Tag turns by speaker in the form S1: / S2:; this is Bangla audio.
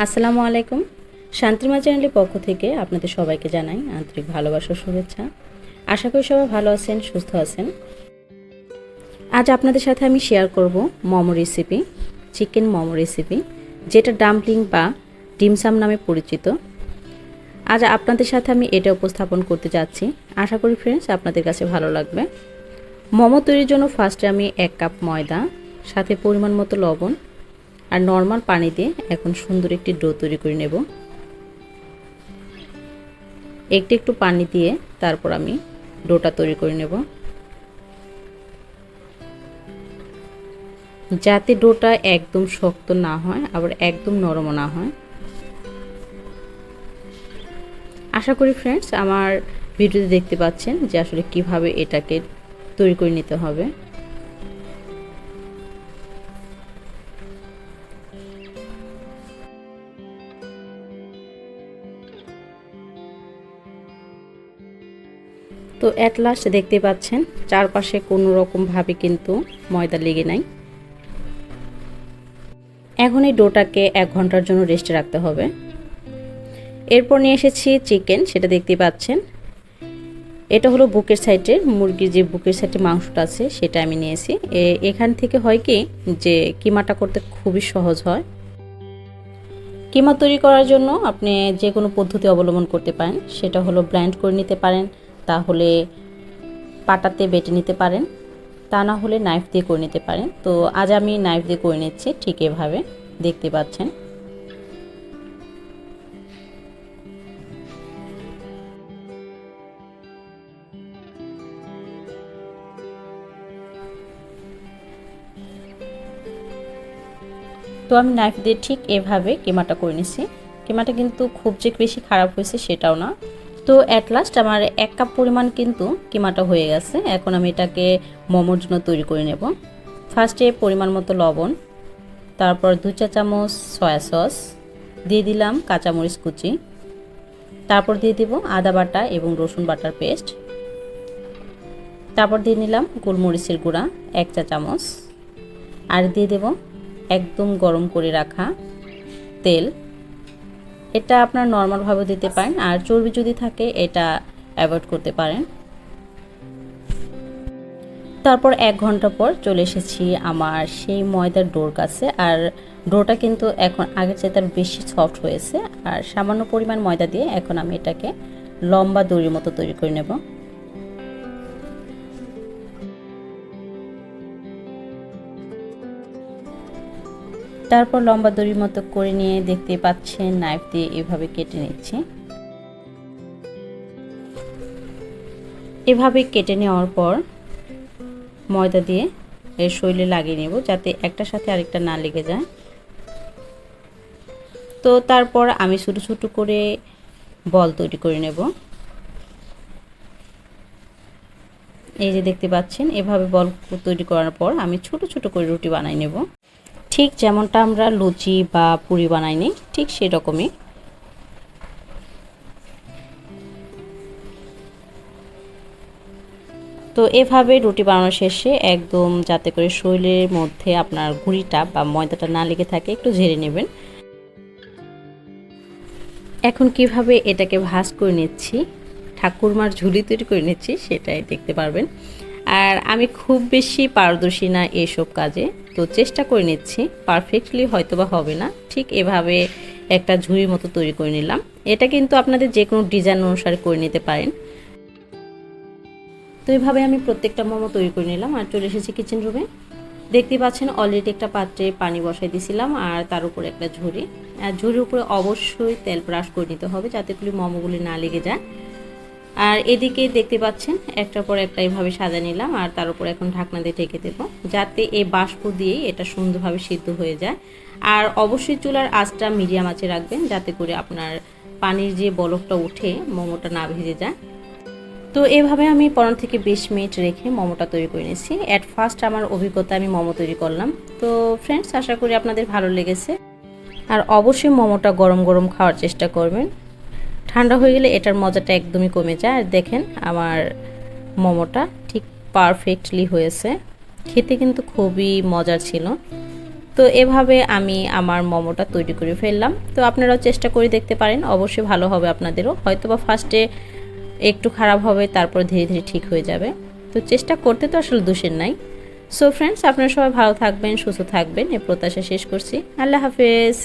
S1: আসসালামু আলাইকুম। শান্তিমা চ্যানেলের পক্ষ থেকে আপনাদের সবাইকে জানাই আন্তরিক ভালোবাসা ও শুভেচ্ছা। আশা করি সবাই ভালো আছেন, সুস্থ আছেন। আজ আপনাদের সাথে আমি শেয়ার করব momo recipe, chicken momo recipe, যেটা ডাম্পলিং বা ডিমসাম নামে পরিচিত। আজ আপনাদের সাথে আমি এটা উপস্থাপন করতে যাচ্ছি। আশা করি ফ্রেন্ডস আপনাদের কাছে ভালো লাগবে। মোমো তৈরির জন্য ফার্স্টে আমি 1 কাপ ময়দা, সাথে পরিমাণ মতো লবণ আর নর্মাল পানি দিয়ে এখন সুন্দর একটি ডো তৈরি করে নেব। একটু পানি দিয়ে তারপর আমি ডোটা তৈরি করে নেব, যাতে ডোটা একদম শক্ত না হয় আবার একদম নরমও না হয়। আশা করি ফ্রেন্ডস আমার ভিডিওতে দেখতে পাচ্ছেন যে আসলে কিভাবে এটাকে তৈরি করে নিতে হবে। তো এট লাস্ট দেখতে পাচ্ছেন চারপাশে কোনো রকম ভাবে কিন্তু ময়দা লেগে নাই। এখন এই ডোটাকে 1 ঘন্টার জন্য রেস্টে রাখতে হবে। এরপর নিয়ে এসেছি চিকেন, সেটা দেখতে পাচ্ছেন। এটা হলো বুকের সাইডের মুরগির, যে বুকের সাইডে মাংসটা আছে সেটা আমি নিয়েছি। এখান থেকে হয় কি যে কিমাটা করতে খুবই সহজ হয়। কিমা তৈরি করার জন্য আপনি যে কোনো পদ্ধতি অবলম্বন করতে পারেন, সেটা হলো ব্লেন্ড করে নিতে পারেন, তাহলে পাটাতে বেটে নিতে পারেন, তা না হলে নাইফ দিয়ে করে নিতে পারেন। তো আজ আমি নাইফ দিয়ে করে নিচ্ছি, ঠিক এভাবে দেখতে পাচ্ছেন। তো আমি নাইফ দিয়ে ঠিক এভাবে কিমাটা করে নিছি। কিমাটা কিন্তু খুব যে বেশি খারাপ হয়েছে সেটাও না। তো অ্যাট লাস্ট আমার 1 কাপ পরিমাণ কিন্তু কিমাটা হয়ে গেছে। এখন আমি এটাকে মোমোর জন্য তৈরি করে নেব। ফার্স্টে পরিমাণ মতো লবণ, তারপর 2 চা চামচ সয়া সস দিয়ে দিলাম, কাঁচামরিচ কুচি, তারপর দিয়ে দেব আদা বাটা এবং রসুন বাটার পেস্ট, তারপর দিয়ে নিলাম গোলমরিচের গুঁড়া 1 চা চামচ, আর দিয়ে দেব একদম গরম করে রাখা তেল। এটা আপনার নর্মালভাবে দিতে পারেন, আর চর্বি যদি থাকে এটা অ্যাভয়েড করতে পারেন। তারপর 1 ঘন্টা পর চলে এসেছি আমার সেই ময়দার ডোর কাছে। আর ডোটা কিন্তু এখন আগের চেয়ে তার বেশি সফট হয়েছে। আর সামান্য পরিমাণ ময়দা দিয়ে এখন আমি এটাকে লম্বা দড়ির মতো তৈরি করে নেব। তারপর লম্বা দড়ির মতো করে নিয়ে দেখতে পাচ্ছেন নাইফ দিয়ে এভাবে কেটে নিচ্ছি। এভাবে কেটে নেওয়ার পর ময়দা দিয়ে এর শরীরে লাগিয়ে নেব, যাতে একটার সাথে আরেকটা না লেগে যায়। তো তারপর আমি ছোটো ছোটো করে বল তৈরি করে নেব। এই যে দেখতে পাচ্ছেন, এভাবে বল তৈরি করার পর আমি ছোট ছোট করে রুটি বানাই নেব, ঠিক যেমনটা আমরা লুচি বা পুরি বানাই নিই, ঠিক সেরকমই। তো এভাবে রুটি বানানো শেষে একদম যাতে করে শরীরের মধ্যে আপনার গুঁড়িটা বা ময়দাটা না লেগে থাকে একটু ঝেড়ে নেবেন। এখন কিভাবে এটাকে ভাঁজ করে নিচ্ছি, ঠাকুরমার ঝুলি তৈরি করে নিচ্ছি, সেটাই দেখতে পারবেন। আর আমি খুব বেশি পারদর্শী না এসব কাজে, তো চেষ্টা করে নিচ্ছি। পারফেক্টলি হয়তো বা হবে না, ঠিক এভাবে একটা ঝুড়ির মতো তৈরি করে নিলাম। এটা কিন্তু আপনাদের যে কোনো ডিজাইন অনুসারে করে নিতে পারেন। তো এইভাবে আমি প্রত্যেকটা মোমো তৈরি করে নিলাম আর চলে এসেছি কিচেন রুমে। দেখতে পাচ্ছেন অলরেডি একটা পাত্রে পানি বসাই দিয়েছিলাম, আর তার উপরে একটা ঝুড়ি। আর ঝুড়ির উপরে অবশ্যই তেল ব্রাশ করে নিতে হবে, যাতে করে মোমোগুলি না লেগে যায়। আর এদিকে দেখতে পাচ্ছেন একটার পর একটা এইভাবে সাজা নিলাম, আর তার উপরে এখন ঢাকনা দিয়ে ঢেকে দেবো, যাতে এই বাষ্প দিয়েই এটা সুন্দরভাবে সিদ্ধ হয়ে যায়। আর অবশ্যই চুলার আঁচটা মিডিয়াম আঁচে রাখবেন, যাতে করে আপনার পানির যে বলকটা উঠে মোমোটা না ভেজে যায়। তো এভাবে আমি 15 থেকে 20 মিনিট রেখে মোমোটা তৈরি করে নিয়েছি। অ্যাট ফার্স্ট আমার অভিজ্ঞতা আমি মোমো তৈরি করলাম। তো ফ্রেন্ডস, আশা করি আপনাদের ভালো লেগেছে। আর অবশ্যই মোমোটা গরম গরম খাওয়ার চেষ্টা করবেন, ঠান্ডা হয়ে গেলে এটার মজাটা একদমই কমে যায়। আর দেখেন আমার মোমোটা ঠিক পারফেক্টলি হয়েছে, খেতে কিন্তু খুবই মজার ছিল। তো এভাবে আমি আমার মোমোটা তৈরি করে ফেললাম। তো আপনারাও চেষ্টা করে দেখতে পারেন, অবশ্যই ভালো হবে আপনাদেরও। হয়তো বা ফার্স্টে একটু খারাপ হবে, তারপর ধীরে ধীরে ঠিক হয়ে যাবে। তো চেষ্টা করতে তো আসলে দোষের নাই। সো ফ্রেন্ডস, আপনারা সবাই ভালো থাকবেন, সুস্থ থাকবেন, এ প্রত্যাশা শেষ করছি। আল্লাহ হাফেজ।